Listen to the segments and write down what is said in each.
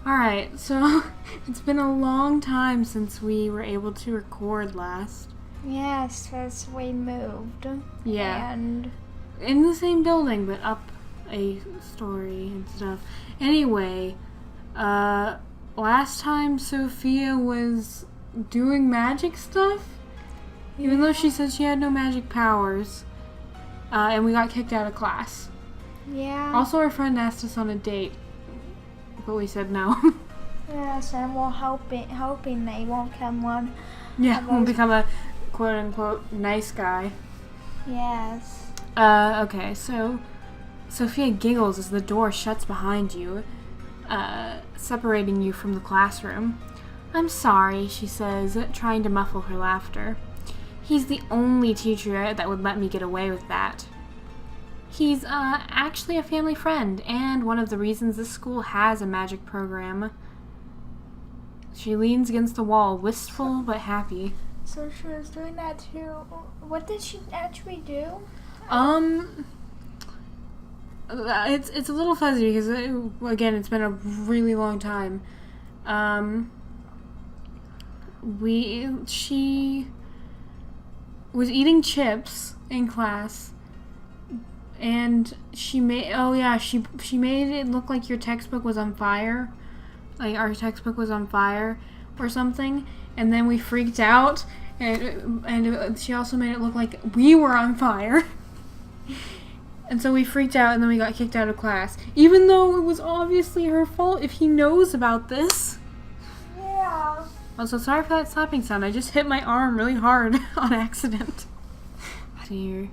Alright, so it's been a long time since we were able to record last. Yes, because we moved. Yeah. And In the same building, but up a story and stuff. Anyway, last time Sophia was doing magic stuff, even though she said she had no magic powers, and we got kicked out of class. yeah. Also, our friend asked us on a date, but we said no. Yes, and we're hoping they won't come one. Yeah, we'll become a quote-unquote nice guy. Yes. Okay, so Sophia giggles as the door shuts behind you, separating you from the classroom. I'm sorry, she says, trying to muffle her laughter. He's the only teacher that would let me get away with that. He's, actually a family friend, and one of the reasons this school has a magic program. She leans against the wall, wistful but happy. So she was doing that too. What did she actually do? It's a little fuzzy because, again, it's been a really long time. She was eating chips in class, and she made it look like your textbook was on fire, like our textbook was on fire or something, and then we freaked out, and she also made it look like we were on fire. And so we freaked out, and then we got kicked out of class. Even though it was obviously her fault if he knows about this. Yeah. Also, sorry for that slapping sound. I just hit my arm really hard on accident. Oh dear.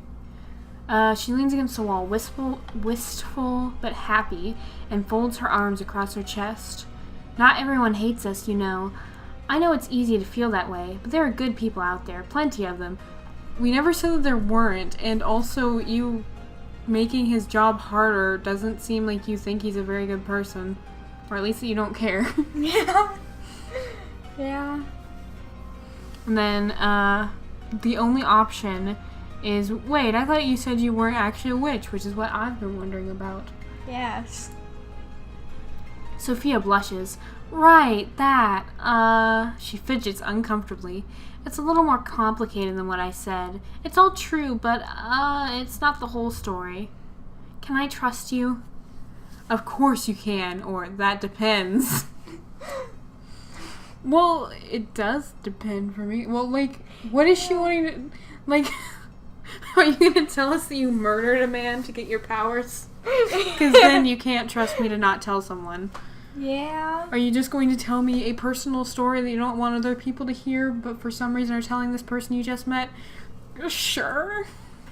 She leans against the wall, wistful but happy, and folds her arms across her chest. Not everyone hates us, you know. I know it's easy to feel that way, but there are good people out there, plenty of them. We never said that there weren't, and also you making his job harder doesn't seem like you think he's a very good person. Or at least that you don't care. Yeah. Yeah. And then, the only option is, wait, I thought you said you weren't actually a witch, which is what I've been wondering about. Yes. Sophia blushes. Right, that. She fidgets uncomfortably. It's a little more complicated than what I said. It's all true, but, it's not the whole story. Can I trust you? Of course you can, or that depends. Well, it does depend for me. Well, like, what is she wanting to, like, are you going to tell us that you murdered a man to get your powers? Because then you can't trust me to not tell someone. Yeah. Are you just going to tell me a personal story that you don't want other people to hear, but for some reason are telling this person you just met? Sure.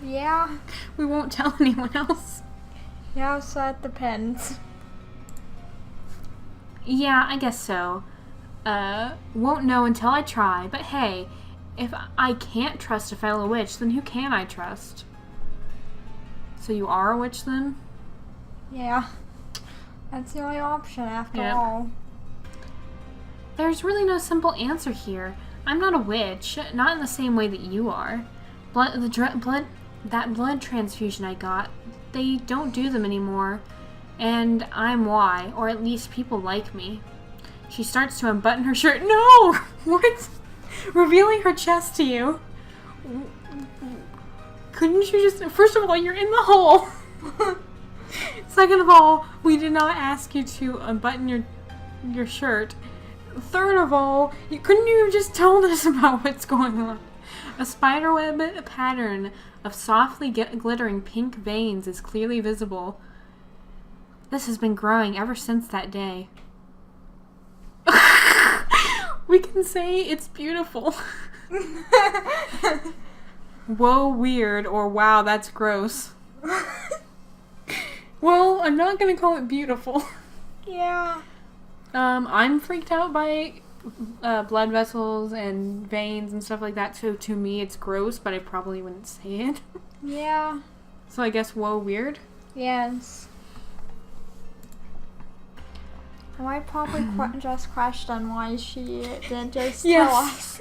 Yeah. We won't tell anyone else. Yeah, so it depends. Yeah, I guess so. Won't know until I try, but hey, if I can't trust a fellow witch, then who can I trust? So you are a witch then? Yeah. That's the only option after Yep. all. There's really no simple answer here. I'm not a witch, not in the same way that you are. That blood transfusion I got, they don't do them anymore. And I'm why, or at least people like me. She starts to unbutton her shirt. No! What? Revealing her chest to you. Couldn't you just... First of all, you're in the hole. Second of all, we did not ask you to unbutton your shirt. Third of all, couldn't you have just told us about what's going on? A spiderweb pattern of softly glittering pink veins is clearly visible. This has been growing ever since that day. We can say it's beautiful. Whoa, weird, or wow, that's gross. Well, I'm not gonna call it beautiful. Yeah. I'm freaked out by blood vessels and veins and stuff like that, so to me it's gross, but I probably wouldn't say it. Yeah. So I guess whoa, weird? Yes. I might probably just question why she didn't just tell us.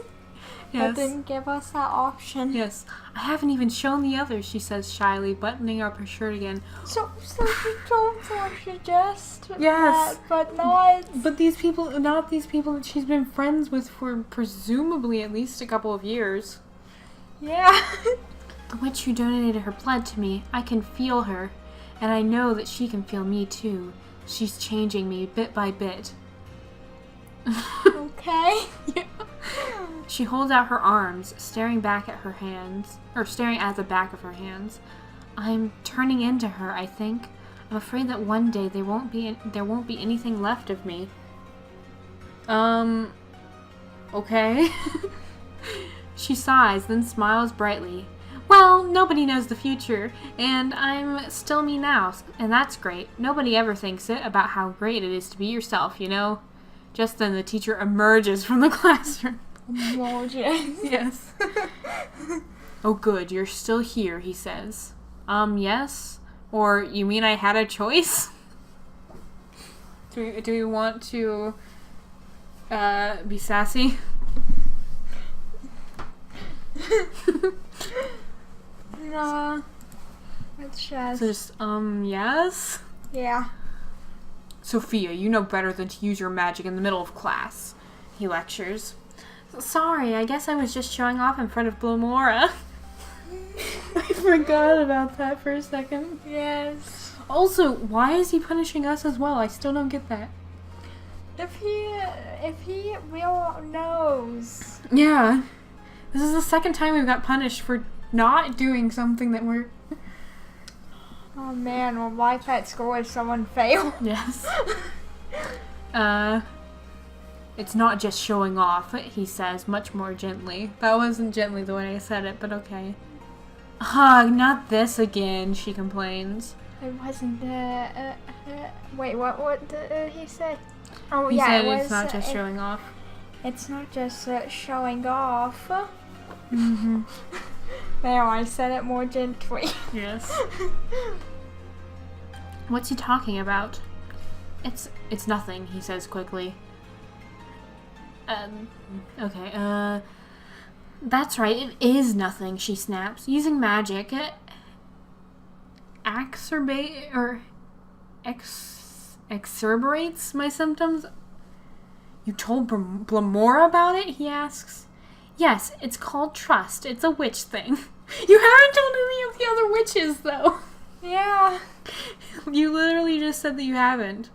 Yes. But didn't give us that option. Yes. I haven't even shown the others, she says shyly, buttoning up her shirt again. So you told her suggest Yes. that, but not. But not these people that she's been friends with for presumably at least a couple of years. Yeah. The witch who donated her blood to me, I can feel her. And I know that she can feel me too. She's changing me bit by bit. Okay. Yeah. She holds out her arms, staring at the back of her hands. I'm turning into her, I think. I'm afraid that one day there won't be anything left of me. Okay. She sighs, then smiles brightly. Well, nobody knows the future, and I'm still me now, and that's great. Nobody ever thinks it about how great it is to be yourself, you know? Just then the teacher emerges from the classroom. Emojis. Yes. Oh good, you're still here, he says. Yes? Or, you mean I had a choice? Do we want to, be sassy? No. It's just. Yes? Yeah. Sophia, you know better than to use your magic in the middle of class, he lectures. Sorry, I guess I was just showing off in front of Blamora. I forgot about that for a second. Yes. Also, why is he punishing us as well? I still don't get that. If he real knows. Yeah. This is the second time we've got punished for not doing something that we're... Oh man, well, life at school if someone failed. Yes. It's not just showing off, he says, much more gently. That wasn't gently the way I said it, but okay. Not this again, she complains. It wasn't, wait, what did he say? Oh, He yeah, said it was, it's not just showing off. It's not just showing off. Mm-hmm. There, I said it more gently. Yes. What's he talking about? It's nothing, he says quickly. Okay, that's right, it is nothing, she snaps. Using magic, exacerbates my symptoms? You told Blamora about it? He asks. Yes, it's called trust. It's a witch thing. You haven't told any of the other witches, though. Yeah. You literally just said that you haven't.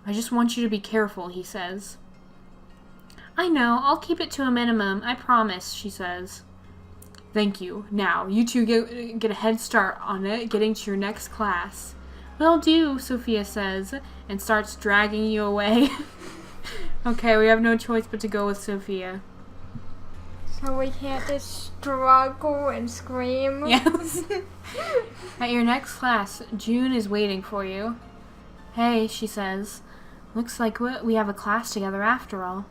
I just want you to be careful, he says. I know, I'll keep it to a minimum, I promise, she says. Thank you. Now, you two get a head start on it, getting to your next class. Will do, Sophia says, and starts dragging you away. Okay, we have no choice but to go with Sophia. So we can't just struggle and scream? Yes. At your next class, June is waiting for you. Hey, she says. Looks like we have a class together after all.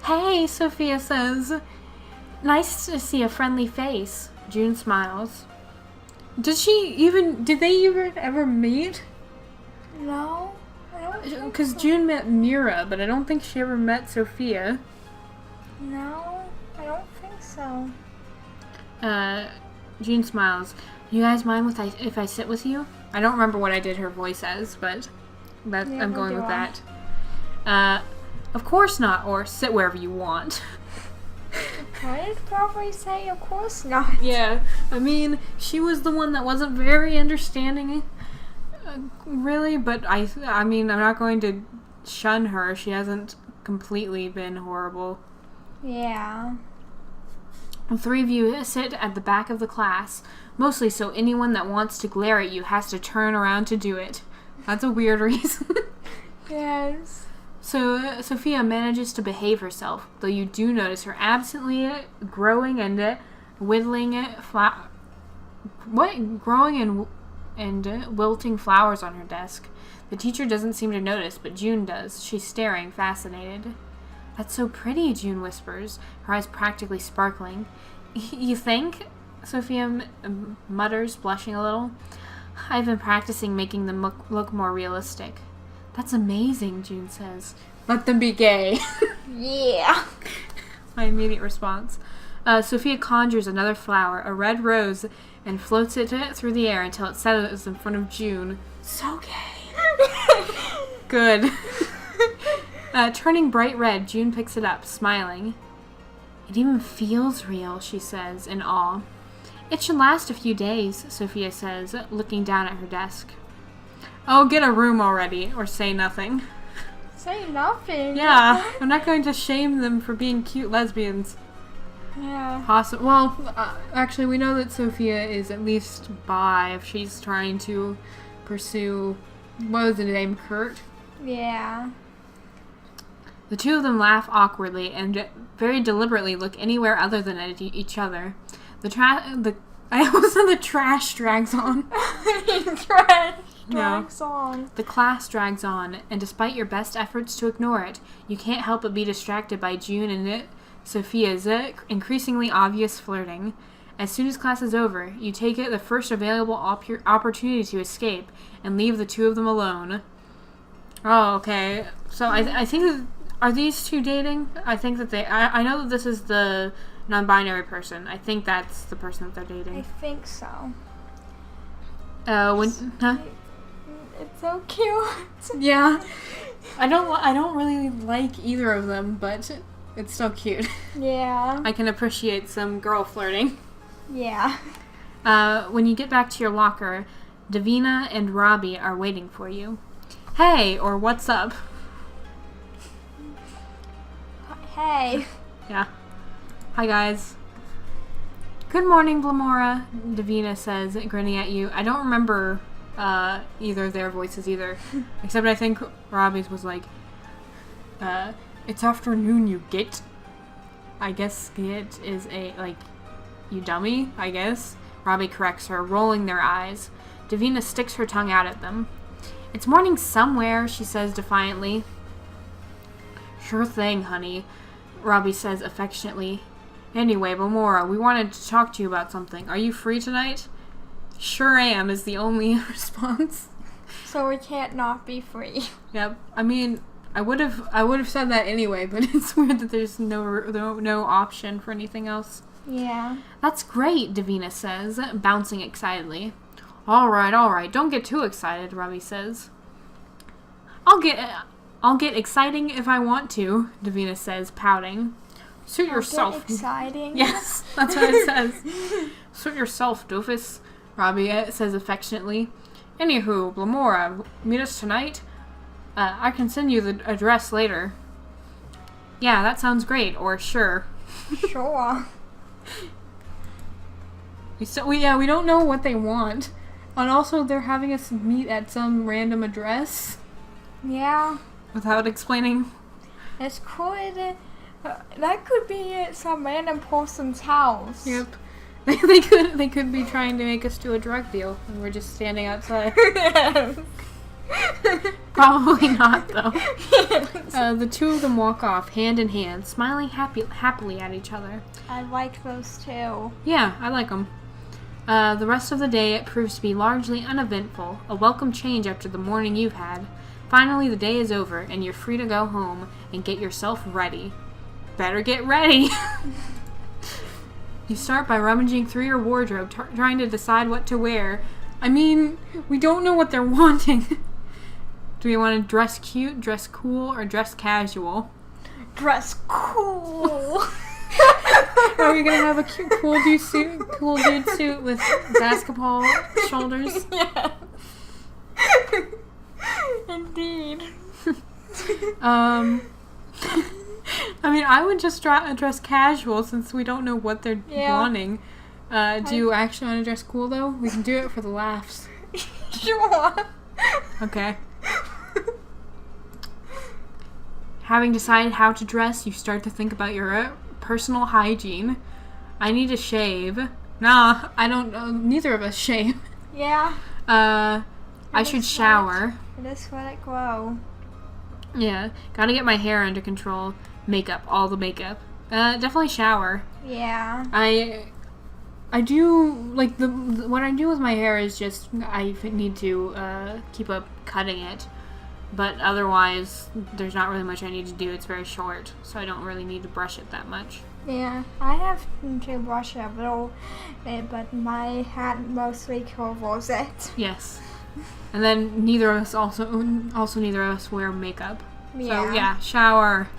Hey, Sophia says. Nice to see a friendly face. June smiles. Did they even ever meet? No, I don't think Because so. June met Mira, but I don't think she ever met Sophia. No, I don't think so. June smiles. You guys mind if I sit with you? I don't remember what I did her voice as, but I'm going with that. Of course not, or sit wherever you want. I'd probably say, of course not. Yeah, I mean, she was the one that wasn't very understanding, really, but I mean, I'm not going to shun her. She hasn't completely been horrible. Yeah. The three of you sit at the back of the class, mostly so anyone that wants to glare at you has to turn around to do it. That's a weird reason. Yes. So Sophia manages to behave herself, though you do notice her absently growing and wilting flowers on her desk. The teacher doesn't seem to notice, but June does. She's staring, fascinated. That's so pretty, June whispers, her eyes practically sparkling. You think? Sophia mutters, blushing a little. I've been practicing making them look more realistic. That's amazing, June says. Let them be gay. Yeah. my immediate response. Sophia conjures another flower, a red rose, and floats it through the air until it settles in front of June. So gay. Good. Turning bright red, June picks it up, smiling. It even feels real, she says, in awe. It should last a few days, Sophia says, looking down at her desk. Oh, get a room already, or say nothing. Say nothing. Yeah, I'm not going to shame them for being cute lesbians. Yeah. Well, actually, we know that Sophia is at least bi if she's trying to pursue, what was the name, Kurt? Yeah. The two of them laugh awkwardly and very deliberately look anywhere other than at each other. I almost said the trash drags on. Trash drags on. The class drags on, and despite your best efforts to ignore it, you can't help but be distracted by June and Sophia's increasingly obvious flirting. As soon as class is over, you take the first available opportunity to escape and leave the two of them alone. Oh, okay. So I think that, are these two dating? I think that I know that this is the non-binary person. I think that's the person that they're dating. I think so. It's so cute. Yeah. I don't really like either of them, but it's still cute. Yeah. I can appreciate some girl flirting. Yeah. When you get back to your locker, Davina and Robbie are waiting for you. Hey, or what's up? Hey. Yeah. Hi, guys. Good morning, Blamora, Davina says, grinning at you. I don't remember either of their voices either. Except I think Robbie's was like, it's afternoon, you git. I guess git is you dummy, I guess. Robbie corrects her, rolling their eyes. Davina sticks her tongue out at them. It's morning somewhere, she says defiantly. Sure thing, honey, Robbie says affectionately. Anyway, Blamora, we wanted to talk to you about something. Are you free tonight? Sure am is the only response. So we can't not be free. Yep. I mean, I would have said that anyway, but it's weird that there's no option for anything else. Yeah. That's great, Davina says, bouncing excitedly. All right. Don't get too excited, Robbie says. I'll get exciting if I want to, Davina says, pouting. Suit yourself. Exciting. Yes, that's what it says. Suit yourself, doofus, Robbie says affectionately. Anywho, Blamora, meet us tonight? I can send you the address later. Yeah, that sounds great, or sure. Sure. We don't know what they want. And also, they're having us meet at some random address. Yeah. Without explaining. It's cool. That could be at some random person's house. Yep. They could be trying to make us do a drug deal, and we're just standing outside. Probably not, though. The two of them walk off, hand in hand, smiling happily at each other. I like those two. Yeah, I like them. The rest of the day, it proves to be largely uneventful, a welcome change after the morning you've had. Finally, the day is over, and you're free to go home and get yourself ready. Better get ready! You start by rummaging through your wardrobe, trying to decide what to wear. I mean, we don't know what they're wanting. Do we want to dress cute, dress cool, or dress casual? Dress cool! Are we gonna have a cute, cool dude suit with basketball shoulders? Yeah. Indeed. I mean, I would just dress casual since we don't know what they're wanting. Do you actually want to dress cool, though? We can do it for the laughs. Sure. Okay. Having decided how to dress, you start to think about your personal hygiene. I need to shave. Nah, I don't. Neither of us shave. Yeah. I should shower. Just let it grow. Yeah, gotta get my hair under control. Makeup, all the makeup. Definitely shower. Yeah. I do, like, what I do with my hair is just, I need to keep up cutting it. But otherwise, there's not really much I need to do. It's very short, so I don't really need to brush it that much. Yeah, I have to brush it a little bit, but my hat mostly covers it. Yes. And then neither of us neither of us wear makeup. Yeah. So yeah, shower.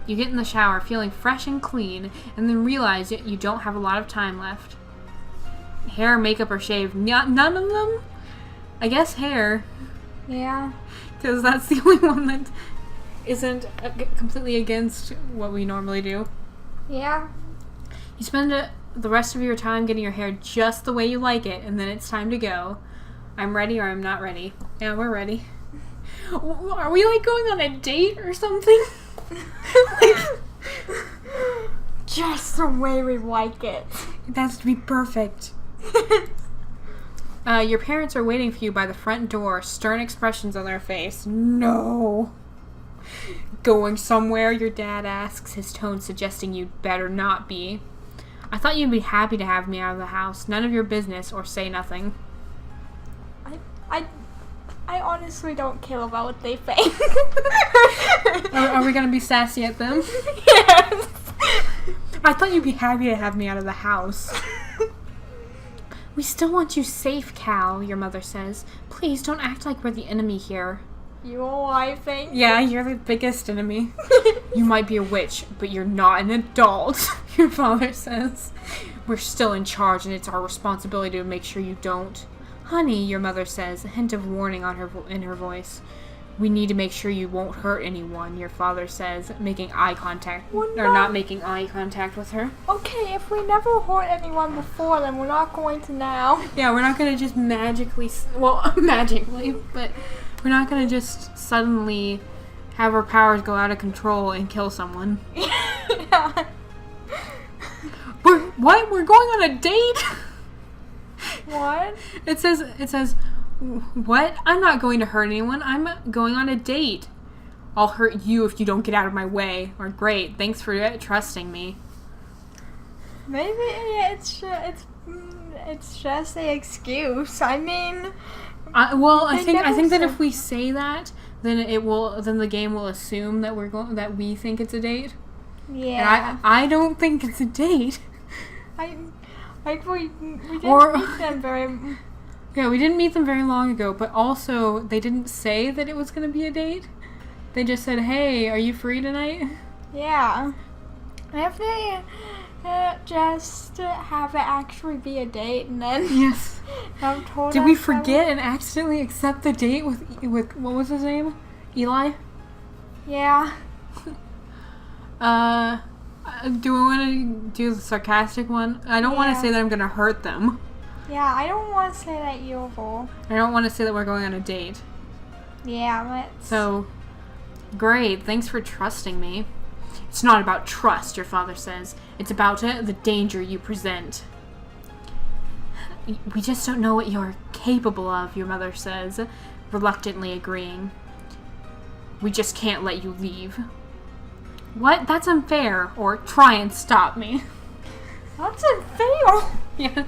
You get in the shower feeling fresh and clean, and then realize that you don't have a lot of time left. Hair, makeup, or shave. None of them? I guess hair. Yeah. Because that's the only one that isn't completely against what we normally do. Yeah. You spend the rest of your time getting your hair just the way you like it, and then it's time to go. I'm ready or I'm not ready. Yeah, we're ready. Are we like going on a date or something? Just the way we like it. It has to be perfect. Your parents are waiting for you by the front door, stern expressions on their face. No. Going somewhere, your dad asks, his tone suggesting you'd better not be. I thought you'd be happy to have me out of the house. None of your business, or say nothing. I honestly don't care about what they think. Are we gonna be sassy at them? Yes. I thought you'd be happy to have me out of the house. We still want you safe, Cal, your mother says. Please don't act like we're the enemy here. You're laughing. Yeah, you're the biggest enemy. You might be a witch, but you're not an adult, your father says. We're still in charge, and it's our responsibility to make sure you don't. Honey, your mother says, a hint of warning in her voice. We need to make sure you won't hurt anyone, your father says, making eye contact, not making eye contact with her. Okay, if we never hurt anyone before, then we're not going to now. Yeah, we're not going to just magically, but we're not going to just suddenly have our powers go out of control and kill someone. Yeah. We're going on a date? What? It says, what? I'm not going to hurt anyone. I'm going on a date. I'll hurt you if you don't get out of my way. Or great, thanks for trusting me. Maybe it's just an excuse. I mean, I think that if we say that, then the game will assume that we think it's a date. Yeah. And I don't think it's a date. We didn't meet them very. Yeah, we didn't meet them very long ago, but also they didn't say that it was going to be a date. They just said, "Hey, are you free tonight?" Yeah. If they just have it actually be a date and then yes, have told did we forget and accidentally accept the date with what was his name? Eli? Yeah. Do we want to do the sarcastic one? I don't want to say that I'm going to hurt them. Yeah, I don't want to say that evil. I don't want to say that we're going on a date. Yeah, let's. So, great. Thanks for trusting me. It's not about trust, your father says. It's about the danger you present. We just don't know what you're capable of, your mother says, reluctantly agreeing. We just can't let you leave. What? That's unfair. Or try and stop me. That's unfair. Yeah.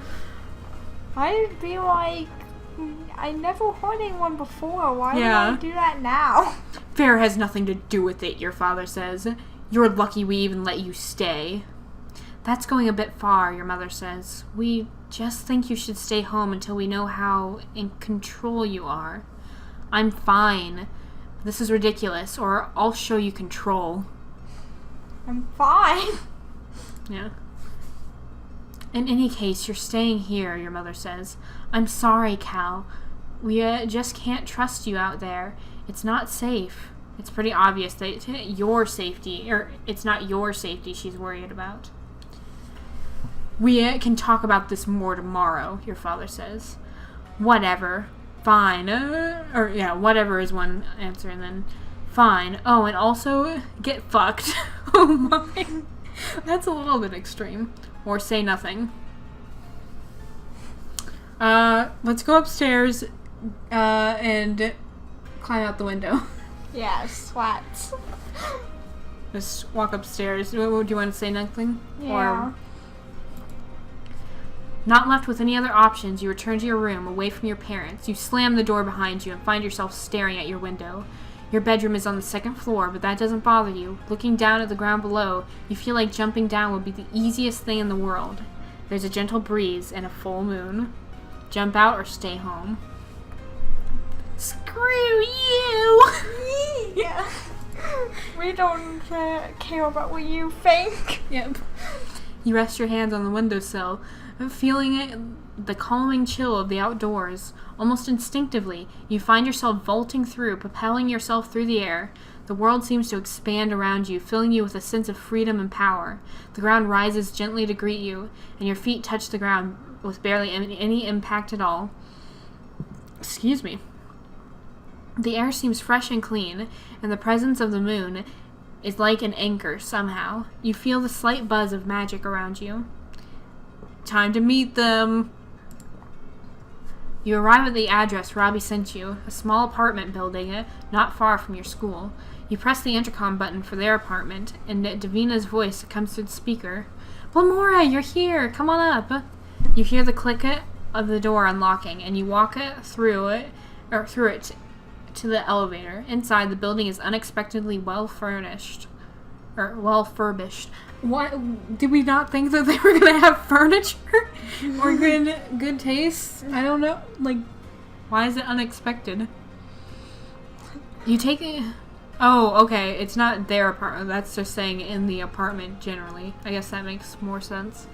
I'd be like, I never hurt anyone before. Why would Yeah. I do that now? Fair has nothing to do with it, your father says. You're lucky we even let you stay. That's going a bit far, your mother says. We just think you should stay home until we know how in control you are. I'm fine. This is ridiculous, or I'll show you control. I'm fine. Yeah. In any case, you're staying here, your mother says. I'm sorry, Cal. We just can't trust you out there. It's not safe. It's pretty obvious that your safety, or it's not your safety she's worried about. We can talk about this more tomorrow, your father says. Whatever. Fine. Whatever is one answer, and then fine. Oh, and also get fucked. Oh my. That's a little bit extreme. Or say nothing. Let's go upstairs and climb out the window. Yeah, swats. Just walk upstairs. Do you want to say nothing? Yeah. Or not left with any other options, you return to your room, away from your parents. You slam the door behind you and find yourself staring at your window. Your bedroom is on the second floor, but that doesn't bother you. Looking down at the ground below, you feel like jumping down would be the easiest thing in the world. There's a gentle breeze and a full moon. Jump out or stay home. Screw you! Yeah. We don't care about what you think. Yep. You rest your hands on the windowsill, feeling the calming chill of the outdoors. Almost instinctively, you find yourself vaulting through, propelling yourself through the air. The world seems to expand around you, filling you with a sense of freedom and power. The ground rises gently to greet you, and your feet touch the ground with barely any impact at all. Excuse me. The air seems fresh and clean, and the presence of the moon is like an anchor somehow. You feel the slight buzz of magic around you. Time to meet them. You arrive at the address Robbie sent you, a small apartment building not far from your school. You press the intercom button for their apartment, and Davina's voice comes through the speaker. Blamora, you're here! Come on up! You hear the click of the door unlocking, and you walk through it to the elevator. Inside, the building is unexpectedly well furbished. What? Did we not think that they were gonna have furniture or good taste? I don't know. Like, why is it unexpected? You take it. Oh, okay. It's not their apartment. That's just saying in the apartment generally. I guess that makes more sense.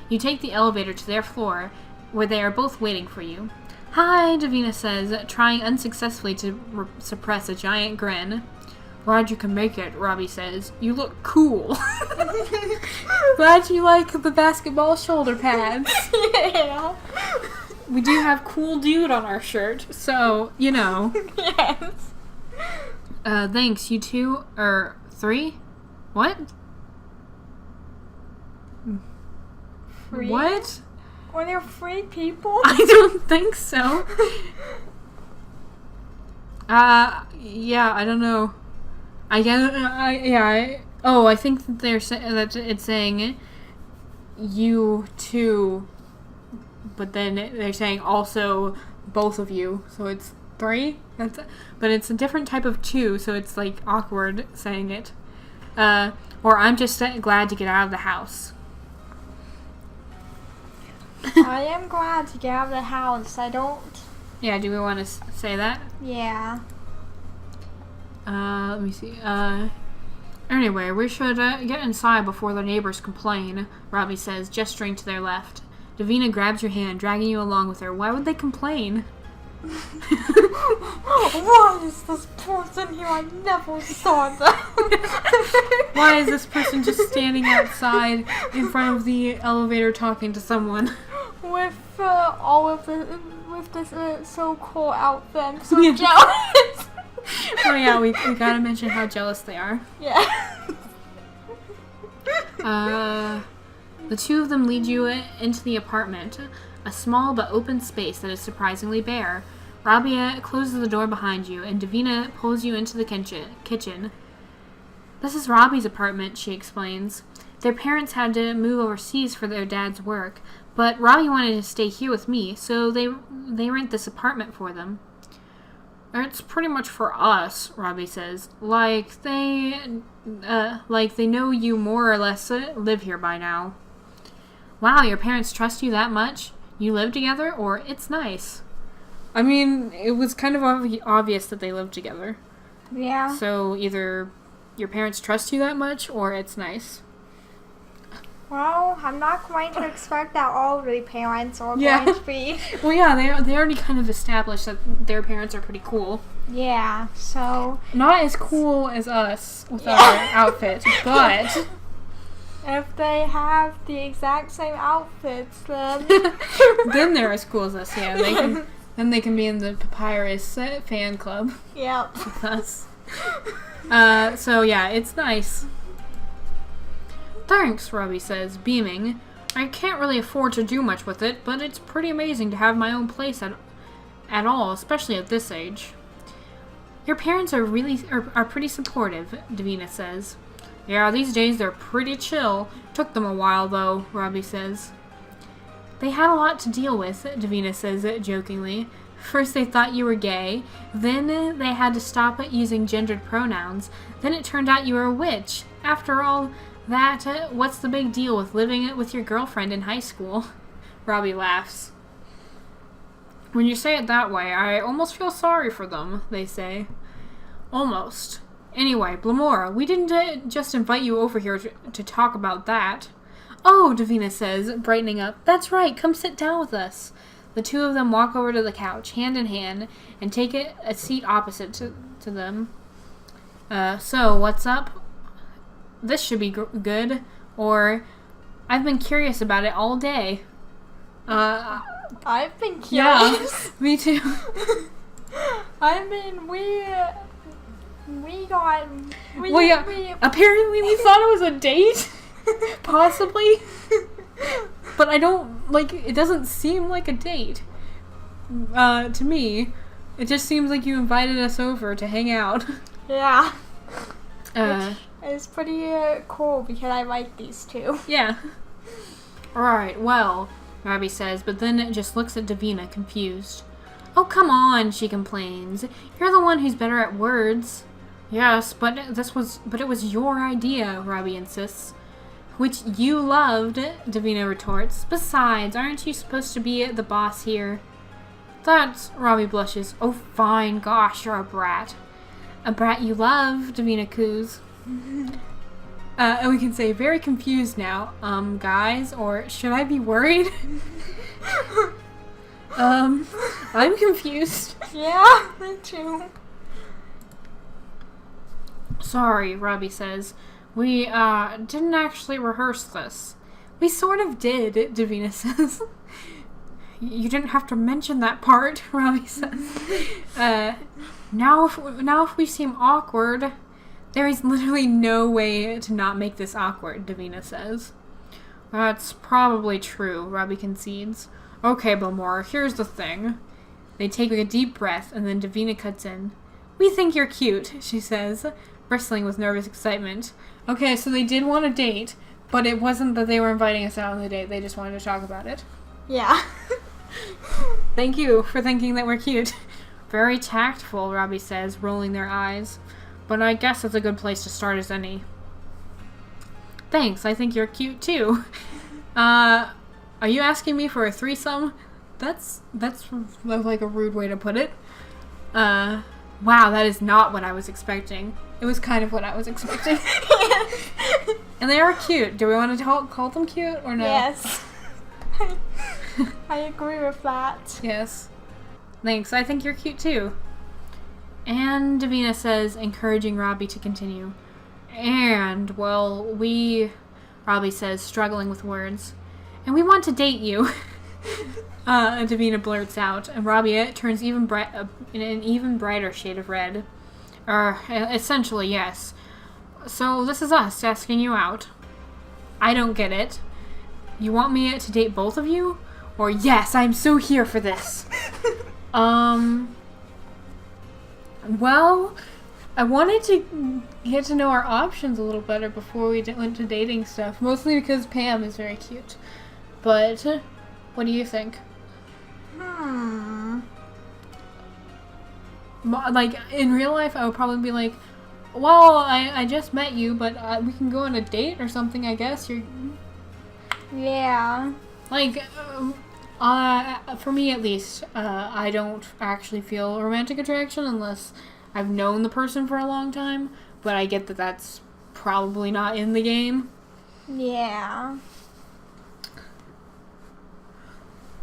You take the elevator to their floor, where they are both waiting for you. Hi, Davina says, trying unsuccessfully to suppress a giant grin. Glad you can make it, Robbie says. You look cool. Glad you like the basketball shoulder pads. Yeah. We do have cool dude on our shirt, so, you know. Yes. Thanks, you two, or 3? What? Free? What? Were there 3 people? I don't think so. Yeah, I don't know. I think that that it's saying you two, but then they're saying also both of you, so it's 3. But it's a different type of 2, so it's like awkward saying it. Or I'm just glad to get out of the house. I am glad to get out of the house. I don't. Yeah, do we want to say that? Yeah. Let me see. Anyway, we should get inside before the neighbors complain, Robbie says, gesturing to their left. Davina grabs your hand, dragging you along with her. Why would they complain? Why is this person here? I never saw them. Why is this person just standing outside in front of the elevator talking to someone? With all of the, with this so cool outfit. I'm so jealous. Oh yeah, we gotta mention how jealous they are. Yeah. The two of them lead you into the apartment, a small but open space that is surprisingly bare. Robbie closes the door behind you, and Davina pulls you into the kitchen. This is Robbie's apartment, she explains. Their parents had to move overseas for their dad's work, but Robbie wanted to stay here with me, so they rent this apartment for them. It's pretty much for us, Robbie says. Like they know you more or less live here by now. Wow, your parents trust you that much? You live together, or it's nice? I mean, it was kind of obvious that they live together. Yeah. So either your parents trust you that much, or it's nice. Well, I'm not going to expect that all the parents are going to be. Well, yeah, they already kind of established that their parents are pretty cool. Yeah, so... Not as cool as us with our outfits, but... If they have the exact same outfits, then... Then they're as cool as us, yeah. Then they can be in the Papyrus fan club. Yep. With us. So yeah, it's nice. Thanks, Robbie says, beaming. I can't really afford to do much with it, but it's pretty amazing to have my own place at all, especially at this age. Your parents are pretty supportive, Davina says. Yeah, these days they're pretty chill. Took them a while, though, Robbie says. They had a lot to deal with, Davina says jokingly. First they thought you were gay, then they had to stop using gendered pronouns, then it turned out you were a witch. After all that, what's the big deal with living with your girlfriend in high school? Robbie laughs. When you say it that way, I almost feel sorry for them, they say. Almost. Anyway, Blamora, we didn't just invite you over here to talk about that. Oh, Davina says, brightening up. That's right, come sit down with us. The two of them walk over to the couch, hand in hand, and take a seat opposite to them. So, what's up? This should be good. Or, I've been curious about it all day. I've been curious. Yeah, me too. I mean, apparently we thought it was a date. Possibly. But I don't, it doesn't seem like a date. To me. It just seems like you invited us over to hang out. Yeah. It's pretty cool because I like these two. Yeah. Alright, well, Robbie says, but then it just looks at Davina, confused. Oh, come on, she complains. You're the one who's better at words. Yes, but it was your idea, Robbie insists. Which you loved, Davina retorts. Besides, aren't you supposed to be the boss here? That's... Robbie blushes. Oh, fine. Gosh, you're a brat. A brat you love, Davina coos. And we can say, very confused now. Guys, or should I be worried? I'm confused. Yeah, me too. Sorry, Robbie says. We, didn't actually rehearse this. We sort of did, Davina says. You didn't have to mention that part, Robbie says. Now if we seem awkward, there is literally no way to not make this awkward, Davina says. That's probably true, Robbie concedes. Okay, Blamora, here's the thing. They take a deep breath, and then Davina cuts in. We think you're cute, she says, bristling with nervous excitement. Okay, so they did want a date, but it wasn't that they were inviting us out on the date. They just wanted to talk about it. Yeah. Thank you for thinking that we're cute. Very tactful, Robbie says, rolling their eyes. But I guess it's a good place to start as any. Thanks, I think you're cute too. Are you asking me for a threesome? That's like a rude way to put it. Wow, that is not what I was expecting. It was kind of what I was expecting. And they are cute. Do we want to call them cute or no? Yes. I agree with that. Yes. Thanks. I think you're cute too. And Davina says, encouraging Robbie to continue. And, well, Robbie says, struggling with words. And we want to date you. And Davina blurts out, and Robbie turns in an even brighter shade of red. Essentially, yes. So this is us asking you out. I don't get it. You want me to date both of you? Or yes, I'm so here for this. Well, I wanted to get to know our options a little better before we went to dating stuff. Mostly because Pam is very cute. But, what do you think? Like, in real life, I would probably be like, well, I just met you, but we can go on a date or something, I guess. Yeah. Like, for me at least, I don't actually feel romantic attraction unless I've known the person for a long time, but I get that that's probably not in the game. Yeah.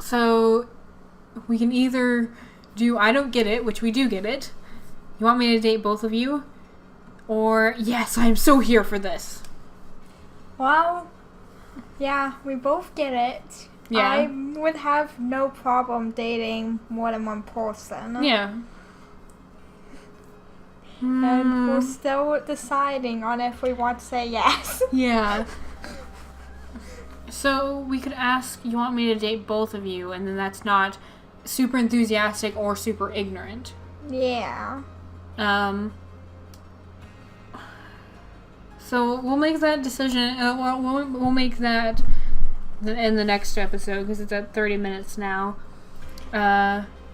So, we can either do I don't get it, which we do get it. You want me to date both of you? Or, yes, I am so here for this. Well, yeah, we both get it. Yeah. I would have no problem dating more than one person. Yeah. And we're still deciding on if we want to say yes. Yeah. So we could ask, you want me to date both of you, and then that's not super enthusiastic or super ignorant. Yeah. So we'll make that decision. We'll make that in the next episode because it's at 30 minutes now.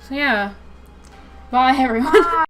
So yeah. Bye, everyone. Bye.